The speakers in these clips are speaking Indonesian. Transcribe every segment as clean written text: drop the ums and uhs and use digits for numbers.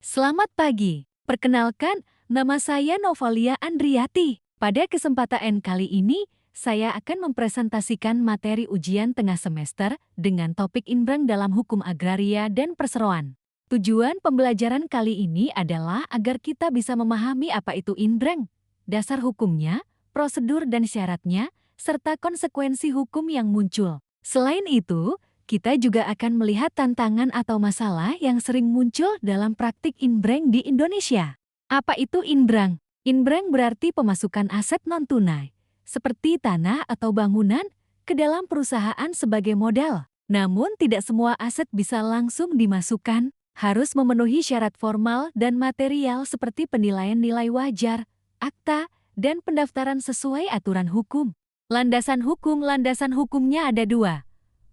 Selamat pagi, perkenalkan, nama saya Novalia Andriati. Pada kesempatan kali ini, saya akan mempresentasikan materi ujian tengah semester dengan topik Inbrang dalam Hukum Agraria dan Perseroan. Tujuan pembelajaran kali ini adalah agar kita bisa memahami apa itu Inbrang, dasar hukumnya, prosedur dan syaratnya, serta konsekuensi hukum yang muncul. Selain itu, kita juga akan melihat tantangan atau masalah yang sering muncul dalam praktik inbrang di Indonesia. Apa itu inbrang? Inbrang berarti pemasukan aset non-tunai, seperti tanah atau bangunan, ke dalam perusahaan sebagai modal. Namun tidak semua aset bisa langsung dimasukkan, harus memenuhi syarat formal dan material seperti penilaian nilai wajar, akta, dan pendaftaran sesuai aturan hukum. Landasan hukumnya ada dua.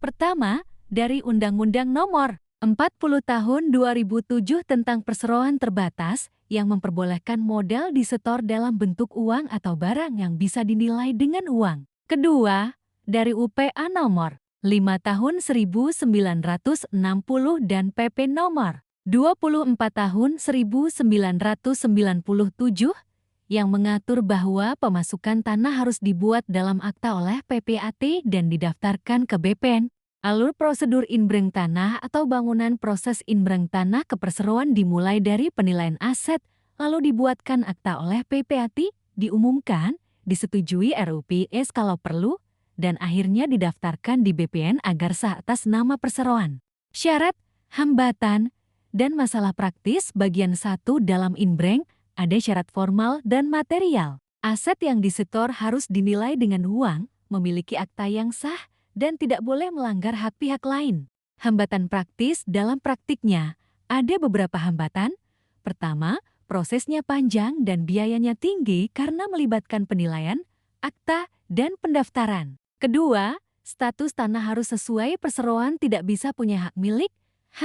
Pertama, dari Undang-Undang Nomor 40 Tahun 2007 tentang Perseroan Terbatas yang memperbolehkan modal disetor dalam bentuk uang atau barang yang bisa dinilai dengan uang. Kedua, dari UPA Nomor 5 Tahun 1960 dan PP Nomor 24 Tahun 1997 yang mengatur bahwa pemasukan tanah harus dibuat dalam akta oleh PPAT dan didaftarkan ke BPN. Alur prosedur inbrang tanah atau bangunan. Proses inbrang tanah ke perseroan dimulai dari penilaian aset, lalu dibuatkan akta oleh PPAT, diumumkan, disetujui RUPS kalau perlu, dan akhirnya didaftarkan di BPN agar sah atas nama perseroan. Syarat, hambatan, dan masalah praktis bagian 1 dalam inbrang. Ada syarat formal dan material. Aset yang disetor harus dinilai dengan uang, memiliki akta yang sah, dan tidak boleh melanggar hak pihak lain. Hambatan praktis dalam praktiknya, ada beberapa hambatan. Pertama, prosesnya panjang dan biayanya tinggi karena melibatkan penilaian, akta, dan pendaftaran. Kedua, status tanah harus sesuai perseroan, tidak bisa punya hak milik,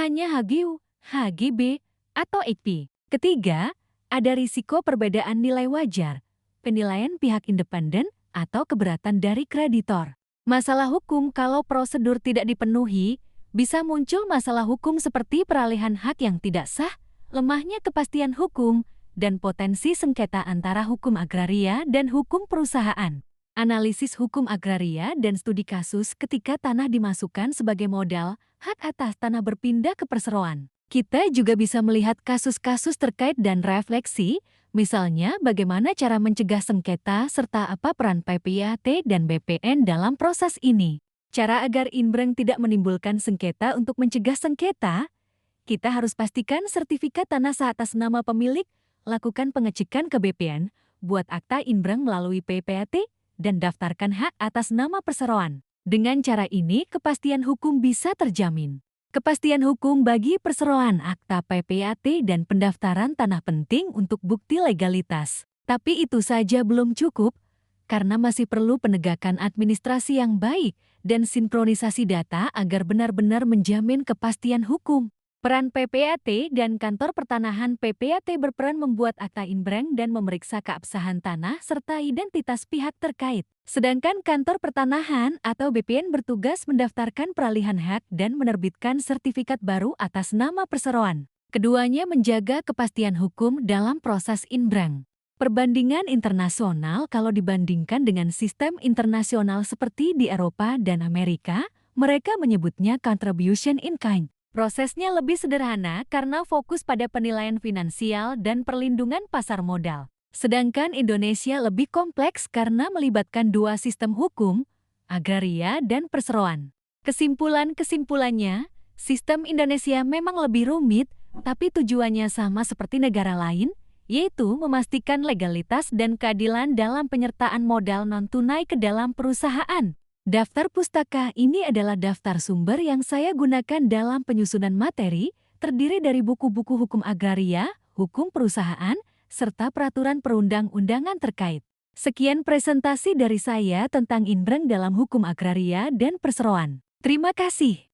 hanya HGU, HGB, atau IKP. Ketiga, ada risiko perbedaan nilai wajar, penilaian pihak independen, atau keberatan dari kreditor. Masalah hukum kalau prosedur tidak dipenuhi, bisa muncul masalah hukum seperti peralihan hak yang tidak sah, lemahnya kepastian hukum, dan potensi sengketa antara hukum agraria dan hukum perusahaan. Analisis hukum agraria dan studi kasus ketika tanah dimasukkan sebagai modal, hak atas tanah berpindah ke perseroan. Kita juga bisa melihat kasus-kasus terkait dan refleksi, misalnya bagaimana cara mencegah sengketa serta apa peran PPAT dan BPN dalam proses ini. Cara agar inbrang tidak menimbulkan sengketa. Untuk mencegah sengketa, kita harus pastikan sertifikat tanah sah atas nama pemilik, lakukan pengecekan ke BPN, buat akta inbrang melalui PPAT, dan daftarkan hak atas nama perseroan. Dengan cara ini, kepastian hukum bisa terjamin. Kepastian hukum bagi perseroan, akta PPAT dan pendaftaran tanah penting untuk bukti legalitas. Tapi itu saja belum cukup, karena masih perlu penegakan administrasi yang baik dan sinkronisasi data agar benar-benar menjamin kepastian hukum. Peran PPAT dan Kantor Pertanahan. PPAT berperan membuat akta inbrang dan memeriksa keabsahan tanah serta identitas pihak terkait. Sedangkan Kantor Pertanahan atau BPN bertugas mendaftarkan peralihan hak dan menerbitkan sertifikat baru atas nama perseroan. Keduanya menjaga kepastian hukum dalam proses inbrang. Perbandingan internasional. Kalau dibandingkan dengan sistem internasional seperti di Eropa dan Amerika, mereka menyebutnya contribution in kind. Prosesnya lebih sederhana karena fokus pada penilaian finansial dan perlindungan pasar modal. Sedangkan Indonesia lebih kompleks karena melibatkan dua sistem hukum, agraria dan perseroan. Kesimpulannya, sistem Indonesia memang lebih rumit, tapi tujuannya sama seperti negara lain, yaitu memastikan legalitas dan keadilan dalam penyertaan modal non-tunai ke dalam perusahaan. Daftar pustaka ini adalah daftar sumber yang saya gunakan dalam penyusunan materi, terdiri dari buku-buku hukum agraria, hukum perusahaan, serta peraturan perundang-undangan terkait. Sekian presentasi dari saya tentang inbrang dalam hukum agraria dan perseroan. Terima kasih.